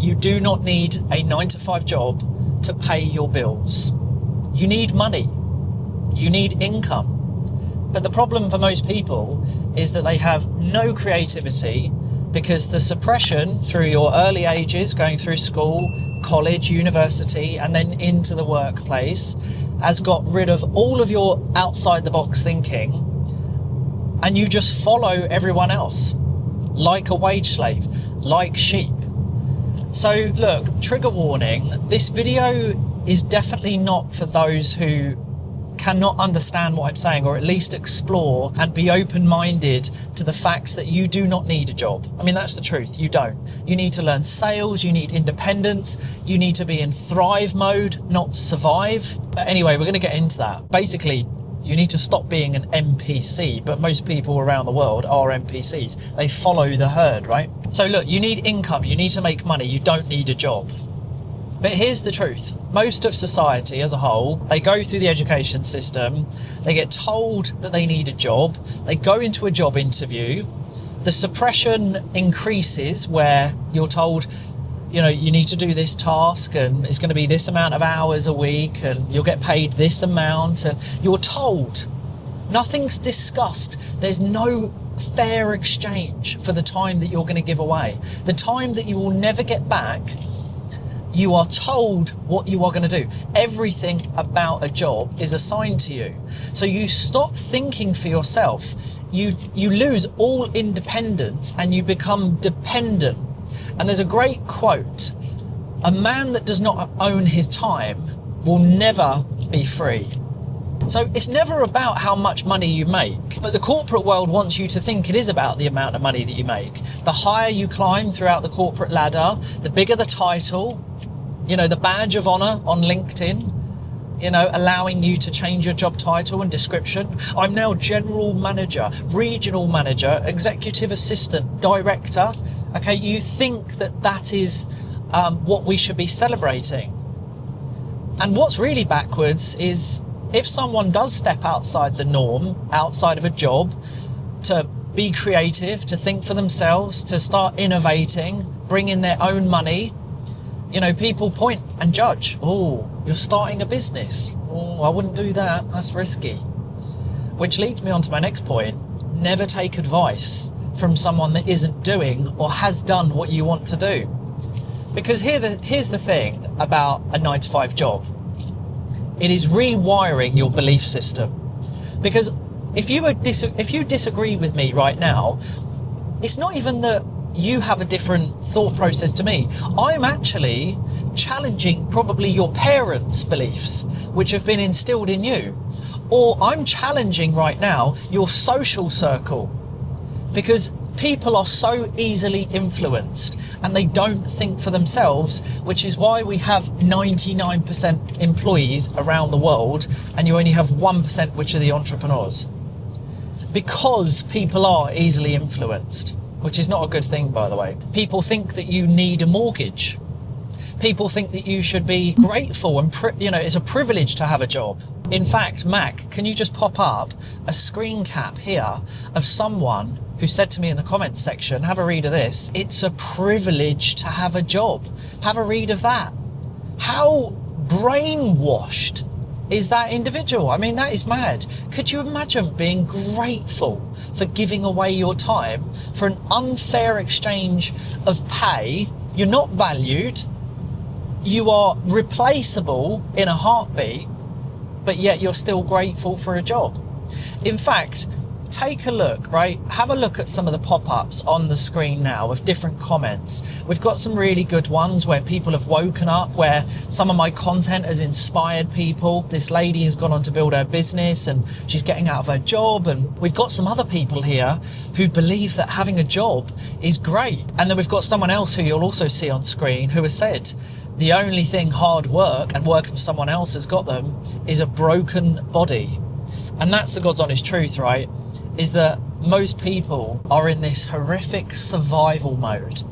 you do not need a 9-to-5 job to pay your bills. You need money. You need income. But the problem for most people is that they have no creativity because the suppression through your early ages, going through school, college, university, and then into the workplace, has got rid of all of your outside the box thinking, and you just follow everyone else like a wage slave, like sheep. So look, trigger warning, this video is definitely not for those who cannot understand what I'm saying, or at least explore and be open-minded to the fact that you do not need a job. I mean, that's the truth. You don't. You need to learn sales, you need independence, you need to be in thrive mode, not survive. But anyway, we're going to get into that. Basically, you need to stop being an NPC, but most people around the world are NPCs. They follow the herd, right? So look, you need income, you need to make money, you don't need a job. But here's the truth. Most of society as a whole, they go through the education system, they get told that they need a job, they go into a job interview, the suppression increases where you're told, you know, you need to do this task and it's going to be this amount of hours a week and you'll get paid this amount, and you're told. Nothing's discussed. There's no fair exchange for the time that you're going to give away. The time that you will never get back. You are told what you are going to do. Everything about a job is assigned to you. So you stop thinking for yourself. You lose all independence and you become dependent. And there's a great quote: a man that does not own his time will never be free. So it's never about how much money you make, but the corporate world wants you to think it is about the amount of money that you make. The higher you climb throughout the corporate ladder, the bigger the title, you know, the badge of honor on LinkedIn, you know, allowing you to change your job title and description. I'm now general manager, regional manager, executive assistant, director. Okay, you think that that is what we should be celebrating. And what's really backwards is if someone does step outside the norm, outside of a job, to be creative, to think for themselves, to start innovating, bring in their own money, you know, people point and judge. Oh, you're starting a business. Oh, I wouldn't do that. That's risky. Which leads me on to my next point. Never take advice from someone that isn't doing or has done what you want to do. Because here's the thing about a 9-to-5 job. It is rewiring your belief system. Because if you disagree with me right now, it's not even that you have a different thought process to me. I'm actually challenging probably your parents' beliefs, which have been instilled in you. Or I'm challenging right now your social circle, because people are so easily influenced and they don't think for themselves, which is why we have 99% employees around the world and you only have 1% which are the entrepreneurs. Because people are easily influenced, which is not a good thing, by the way. People think that you need a mortgage. People think that you should be grateful and, you know, it's a privilege to have a job. In fact, Mac, can you just pop up a screen cap here of someone who said to me in the comments section, have a read of this, it's a privilege to have a job. Have a read of that. How brainwashed is that individual? I mean, that is mad. Could you imagine being grateful for giving away your time for an unfair exchange of pay? You're not valued. You are replaceable in a heartbeat, but yet you're still grateful for a job. In fact, take a look, right? Have a look at some of the pop-ups on the screen now with different comments. We've got some really good ones where people have woken up, where some of my content has inspired people. This lady has gone on to build her business and she's getting out of her job. And we've got some other people here who believe that having a job is great. And then we've got someone else who you'll also see on screen who has said, the only thing hard work and working for someone else has got them is a broken body. And that's the God's honest truth, right? Is that most people are in this horrific survival mode.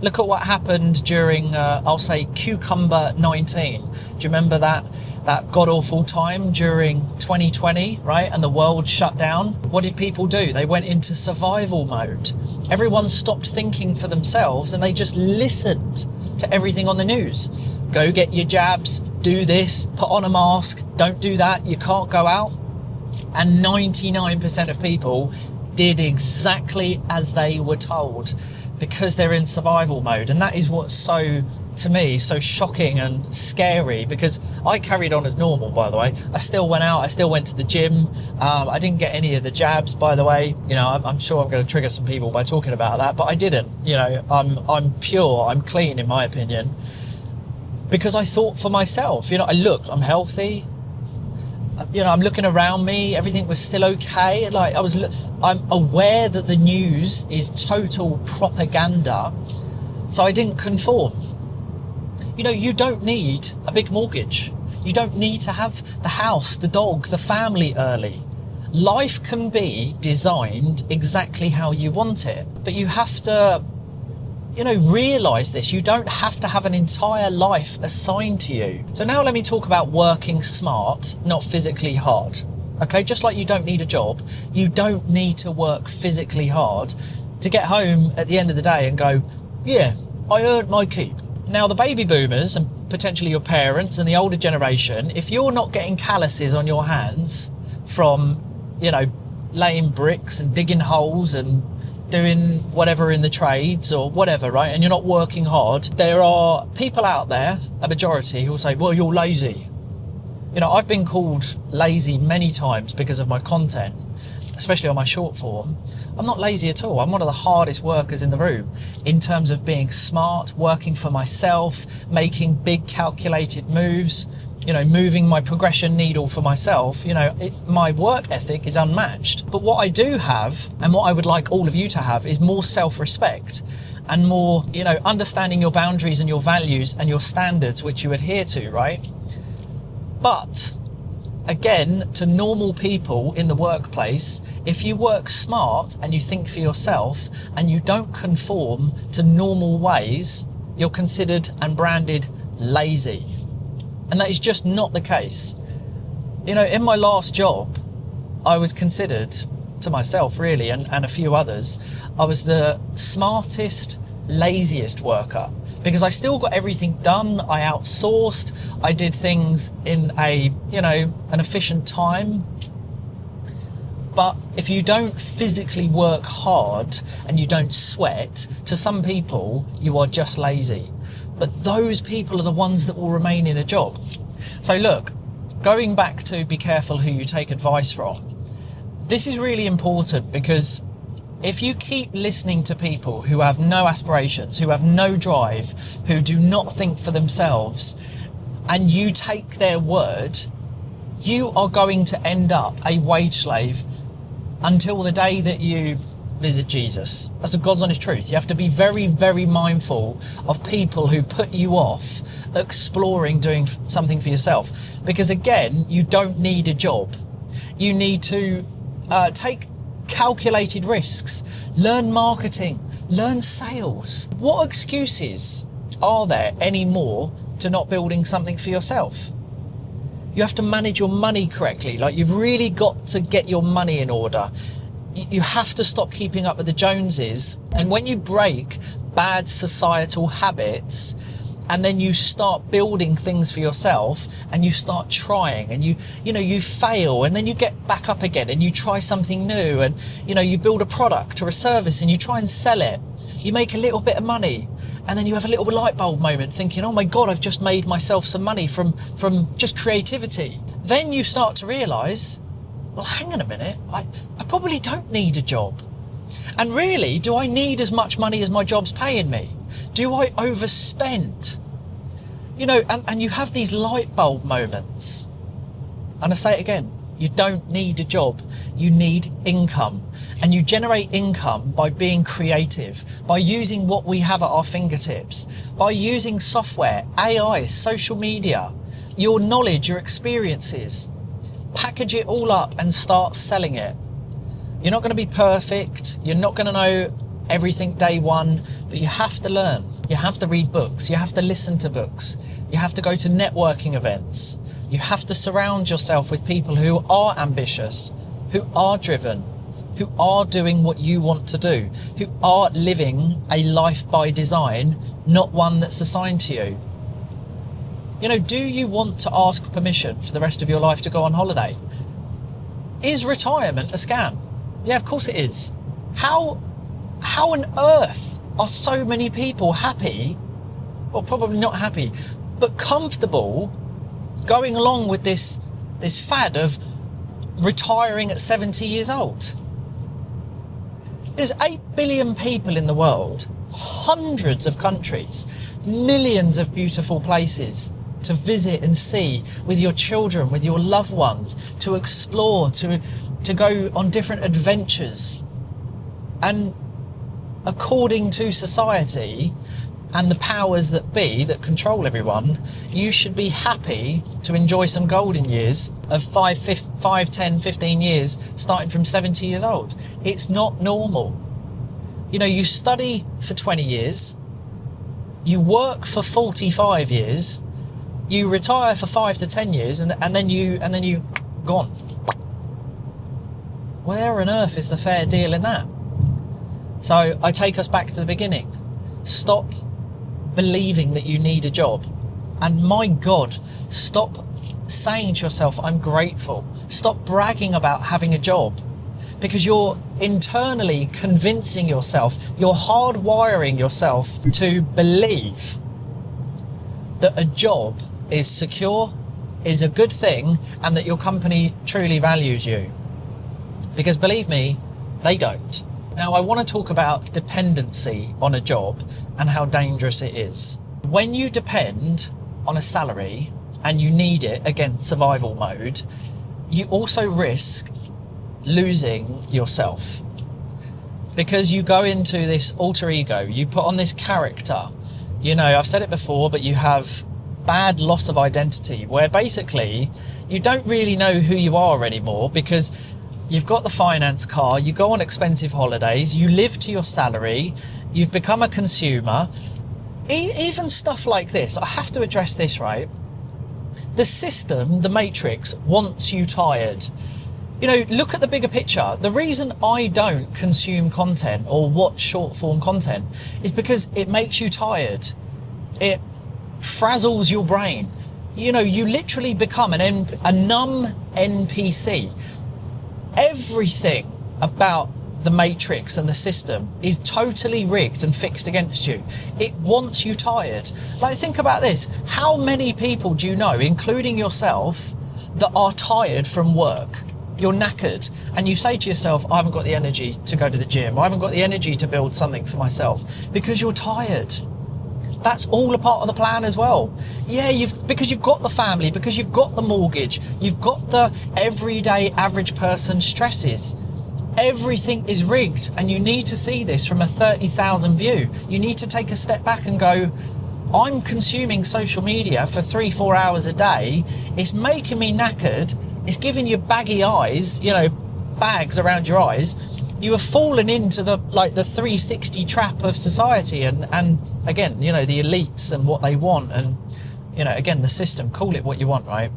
Look at what happened during, I'll say, Cucumber 19. Do you remember that god-awful time during 2020, right? And the world shut down. What did people do? They went into survival mode. Everyone stopped thinking for themselves and they just listened to everything on the news. Go get your jabs, do this, put on a mask, don't do that, you can't go out. And 99% of people did exactly as they were told because they're in survival mode. And that is what's so, to me, so shocking and scary, because I carried on as normal, by the way. I still went out, I still went to the gym. I didn't get any of the jabs, by the way. You know, I'm sure I'm going to trigger some people by talking about that, but I didn't. You know, I'm pure, I'm clean in my opinion, because I thought for myself. You know, I looked, I'm healthy. You know, I'm looking around me, everything was still okay. Like I'm aware that the news is total propaganda, so I didn't conform. You know, you don't need a big mortgage. You don't need to have the house, the dog, the family early. Life can be designed exactly how you want it, but you have to, you know, realise this. You don't have to have an entire life assigned to you. So now let me talk about working smart, not physically hard. Okay, just like you don't need a job, you don't need to work physically hard to get home at the end of the day and go, yeah, I earned my keep. Now, the baby boomers and potentially your parents and the older generation, if you're not getting calluses on your hands from, you know, laying bricks and digging holes and doing whatever in the trades or whatever, right, and you're not working hard, there are people out there, a majority, who will say, well, you're lazy. You know, I've been called lazy many times because of my content, especially on my short form. I'm not lazy at all. I'm one of the hardest workers in the room in terms of being smart, working for myself, making big calculated moves, you know, moving my progression needle for myself. You know, my work ethic is unmatched. But what I do have, and what I would like all of you to have, is more self-respect and more, you know, understanding your boundaries and your values and your standards which you adhere to, right? But again, to normal people in the workplace, if you work smart and you think for yourself and you don't conform to normal ways, you're considered and branded lazy. And that is just not the case. You know, in my last job, I was considered, to myself really, and a few others, I was the smartest, laziest worker, because I still got everything done. I outsourced, I did things in a, you know, an efficient time. But if you don't physically work hard and you don't sweat, to some people, you are just lazy. But those people are the ones that will remain in a job. So look, going back to be careful who you take advice from, this is really important, because if you keep listening to people who have no aspirations, who have no drive, who do not think for themselves, and you take their word, you are going to end up a wage slave until the day that you visit Jesus. That's the God's honest truth. You have to be very, very mindful of people who put you off exploring doing something for yourself. Because again, you don't need a job. You need to take calculated risks, learn marketing, learn sales. What excuses are there anymore to not building something for yourself? You have to manage your money correctly. Like, you've really got to get your money in order. You have to stop keeping up with the Joneses. And when you break bad societal habits, and then you start building things for yourself, and you start trying, and you fail, and then you get back up again and you try something new, and you build a product or a service and you try and sell it. You make a little bit of money, and then you have a little light bulb moment thinking, oh my God, I've just made myself some money from just creativity. Then you start to realize, well, hang on a minute, I probably don't need a job. And really, do I need as much money as my job's paying me? Do I overspend? And you have these light bulb moments. And I say it again, you don't need a job, you need income. And you generate income by being creative, by using what we have at our fingertips, by using software, AI, social media, your knowledge, your experiences. Package it all up and start selling it. You're not going to be perfect. You're not going to know everything day one, but you have to learn. You have to read books. You have to listen to books. You have to go to networking events. You have to surround yourself with people who are ambitious, who are driven, who are doing what you want to do, who are living a life by design, not one that's assigned to you. You know, do you want to ask permission for the rest of your life to go on holiday? Is retirement a scam? Yeah, of course it is. How on earth are so many people happy, well, probably not happy, but comfortable going along with this fad of retiring at 70 years old? There's 8 billion people in the world, hundreds of countries, millions of beautiful places to visit and see with your children, with your loved ones, to explore, to go on different adventures. And according to society and the powers that be that control everyone, you should be happy to enjoy some golden years of 5, 10, 15 years, starting from 70 years old. It's not normal. You know, you study for 20 years, you work for 45 years, you retire for 5 to 10 years, and then you gone. Where on earth is the fair deal in that? So I take us back to the beginning. Stop believing that you need a job. And my God, stop saying to yourself, I'm grateful. Stop bragging about having a job, because you're internally convincing yourself, you're hardwiring yourself to believe that a job is secure, is a good thing, and that your company truly values you. Because believe me, they don't. Now, I want to talk about dependency on a job and how dangerous it is. When you depend on a salary and you need it, again, survival mode, you also risk losing yourself, because you go into this alter ego, you put on this character. You know, I've said it before, but you have bad loss of identity, where basically you don't really know who you are anymore, because you've got the finance car, you go on expensive holidays, you live to your salary, you've become a consumer. Even stuff like this, I have to address this, right? The system, the matrix, wants you tired. You know, look at the bigger picture. The reason I don't consume content or watch short form content is because it makes you tired. It frazzles your brain. You know, you literally become a numb NPC. Everything about the matrix and the system is totally rigged and fixed against you. It wants you tired. Like, think about this. How many people do you know, including yourself, that are tired from work? You're knackered, and you say to yourself, I haven't got the energy to go to the gym, or I haven't got the energy to build something for myself, because you're tired. That's all a part of the plan as well. Yeah, because you've got the family, because you've got the mortgage, you've got the everyday average person stresses. Everything is rigged, and you need to see this from a 30,000 view. You need to take a step back and go, I'm consuming social media for 3-4 hours a day. It's making me knackered. It's giving you baggy eyes, you know, bags around your eyes. You have fallen into the 360 trap of society, and again, you know, the elites and what they want, and, you know, again, the system, call it what you want, right?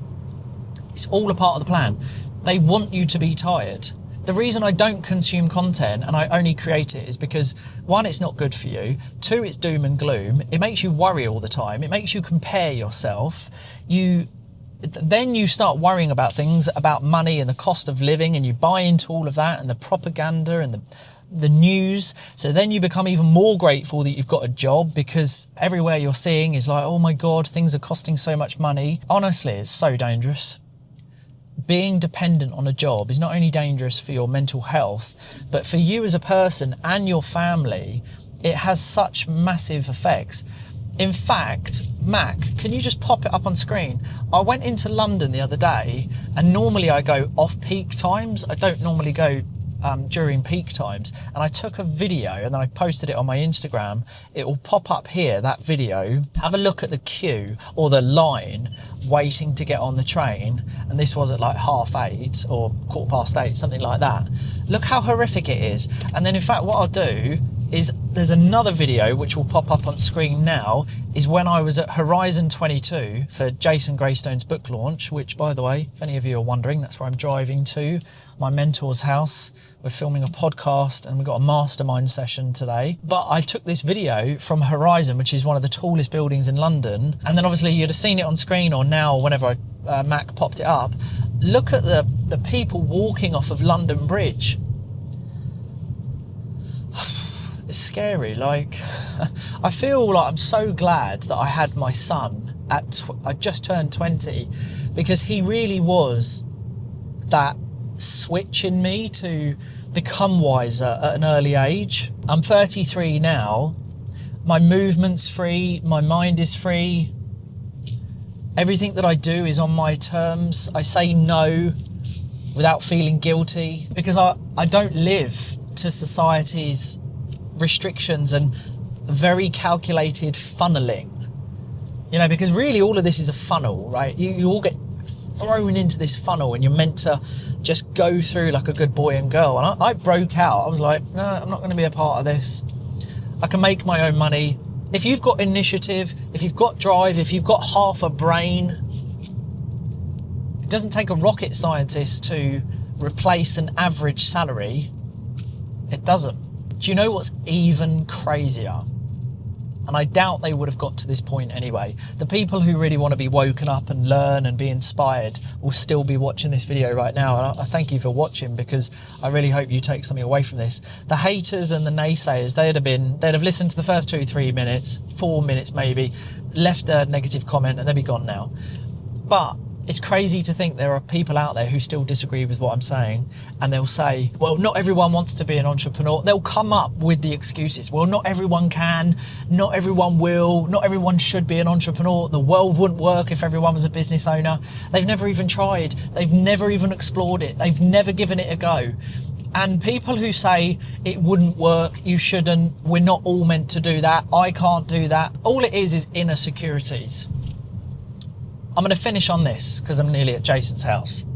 It's all a part of the plan. They want you to be tired. The reason I don't consume content and I only create it is because, one, it's not good for you. Two, it's doom and gloom. It makes you worry all the time. It makes you compare yourself. Then you start worrying about things, about money and the cost of living, and you buy into all of that and the propaganda and the news. So then you become even more grateful that you've got a job, because everywhere you're seeing is like, oh my God, things are costing so much money. Honestly, it's so dangerous. Being dependent on a job is not only dangerous for your mental health, but for you as a person and your family. It has such massive effects. In fact, Mac, can you just pop it up on screen? I went into London the other day, and normally I go off-peak times. I don't normally go during peak times. And I took a video and then I posted it on my Instagram. It will pop up here, that video. Have a look at the queue or the line waiting to get on the train. And this was at like 8:30 or 8:15, something like that. Look how horrific it is. And then in fact, what I'll do is there's another video which will pop up on screen now, is when I was at Horizon 22 for Jason Greystone's book launch, which, by the way, if any of you are wondering, that's where I'm driving to, my mentor's house. We're filming a podcast and we've got a mastermind session today. But I took this video from Horizon, which is one of the tallest buildings in London. And then obviously you'd have seen it on screen, or now whenever Mac popped it up. Look at the people walking off of London Bridge. It's scary. Like, I feel like I'm so glad that I had my son I just turned 20, because he really was that switch in me to become wiser at an early age. I'm 33 now. My movement's free. My mind is free. Everything that I do is on my terms. I say no without feeling guilty, because I don't live to society's restrictions and very calculated funneling. You know, because really all of this is a funnel, right? You all get thrown into this funnel and you're meant to just go through like a good boy and girl. And I broke out. I was like, no, I'm not going to be a part of this. I can make my own money. If you've got initiative, if you've got drive, if you've got half a brain, it doesn't take a rocket scientist to replace an average salary. It doesn't. Do you know what's even crazier? And I doubt they would have got to this point anyway. The people who really want to be woken up and learn and be inspired will still be watching this video right now. And I thank you for watching, because I really hope you take something away from this. The haters and the naysayers, they'd have listened to the first 2-3 minutes, 4 minutes maybe, left a negative comment, and they'd be gone now. But it's crazy to think there are people out there who still disagree with what I'm saying, and they'll say, well, not everyone wants to be an entrepreneur. They'll come up with the excuses. Well, not everyone can, not everyone will, not everyone should be an entrepreneur. The world wouldn't work if everyone was a business owner. They've never even tried. They've never even explored it. They've never given it a go. And people who say it wouldn't work, you shouldn't, we're not all meant to do that, I can't do that, all it is inner securities. I'm going to finish on this because I'm nearly at Jason's house.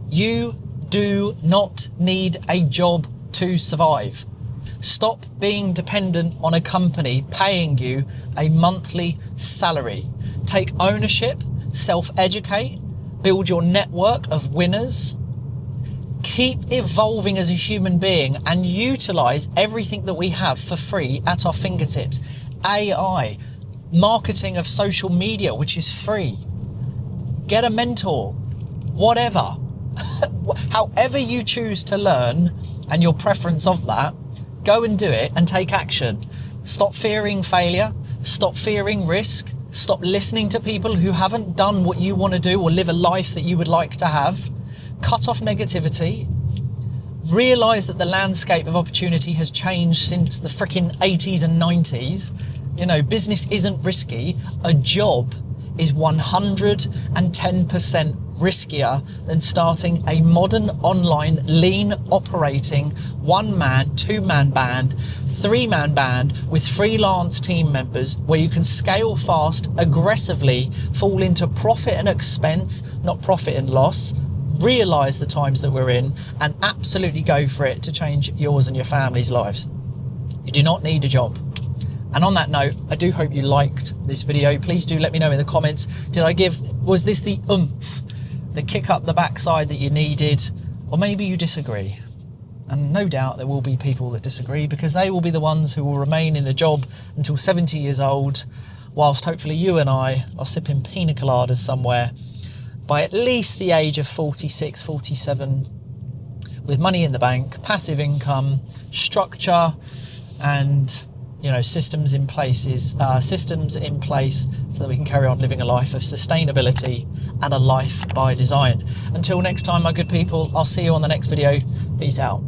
You do not need a job to survive. Stop being dependent on a company paying you a monthly salary. Take ownership, self-educate, build your network of winners. Keep evolving as a human being and utilize everything that we have for free at our fingertips. AI, marketing of social media, which is free. Get a mentor, whatever. However you choose to learn and your preference of that, go and do it and take action. Stop fearing failure. Stop fearing risk. Stop listening to people who haven't done what you want to do or live a life that you would like to have. Cut off negativity. Realise that the landscape of opportunity has changed since the frickin' 80s and 90s. You know, business isn't risky. A job is 110% riskier than starting a modern online lean operating 1-man, 2-man band, 3-man band with freelance team members, where you can scale fast, aggressively, fall into profit and expense, not profit and loss, realise the times that we're in, and absolutely go for it to change yours and your family's lives. You do not need a job. And on that note, I do hope you liked this video. Please do let me know in the comments. Was this the oomph, the kick up the backside that you needed? Or maybe you disagree. And no doubt there will be people that disagree, because they will be the ones who will remain in a job until 70 years old, whilst hopefully you and I are sipping pina coladas somewhere by at least the age of 46, 47, with money in the bank, passive income, structure, and systems in place so that we can carry on living a life of sustainability and a life by design. Until next time, my good people, I'll see you on the next video. Peace out.